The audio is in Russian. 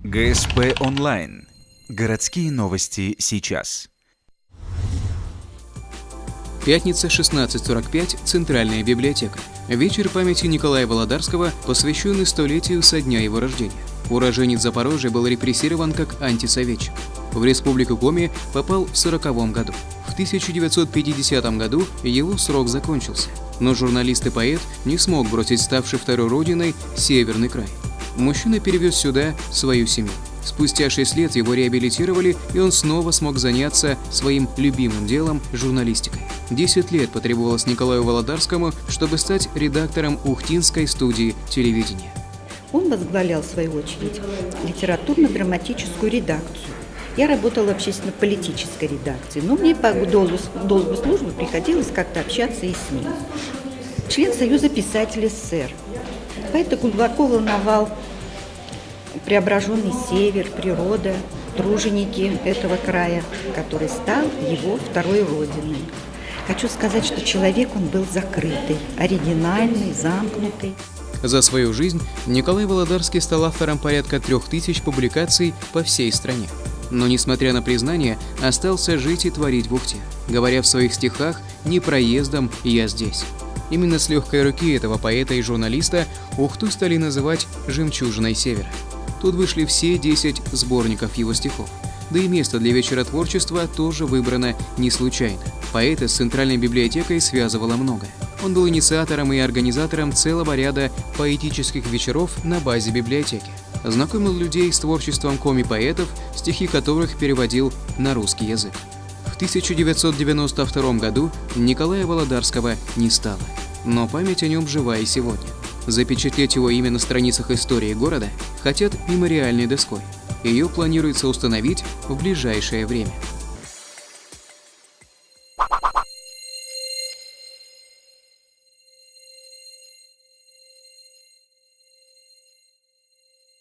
ГСП онлайн. Городские новости сейчас. Пятница, 16:45, Центральная библиотека. Вечер памяти Николая Володарского, посвященный столетию со дня его рождения. Уроженец Запорожья был репрессирован как антисоветчик. В Республику Коми попал в 1940 году. В 1950 году его срок закончился. Но журналист и поэт не смог бросить ставший второй родиной Северный край. Мужчина перевез сюда свою семью. Спустя 6 лет его реабилитировали, и он снова смог заняться своим любимым делом – журналистикой. 10 лет потребовалось Николаю Володарскому, чтобы стать редактором Ухтинской студии телевидения. Он возглавлял, в свою очередь, литературно-драматическую редакцию. Я работала в общественно-политической редакции, но мне по долгу службы приходилось как-то общаться и с ним. Член Союза писателей СССР. Поэта глубоко волновал преображенный север, природа, труженики этого края, который стал его второй родиной. Хочу сказать, что человек он был закрытый, оригинальный, замкнутый. За свою жизнь Николай Володарский стал автором порядка 3000 публикаций по всей стране. Но, несмотря на признание, остался жить и творить в Ухте, говоря в своих стихах «Не проездом, я здесь». Именно с легкой руки этого поэта и журналиста Ухту стали называть «жемчужиной севера». Тут вышли все 10 сборников его стихов. Да и место для вечера творчества тоже выбрано не случайно. Поэта с Центральной библиотекой связывало многое. Он был инициатором и организатором целого ряда поэтических вечеров на базе библиотеки. Знакомил людей с творчеством коми-поэтов, стихи которых переводил на русский язык. В 1992 году Николая Володарского не стало, но память о нем жива и сегодня. Запечатлеть его имя на страницах истории города хотят мемориальной доской. Ее планируется установить в ближайшее время.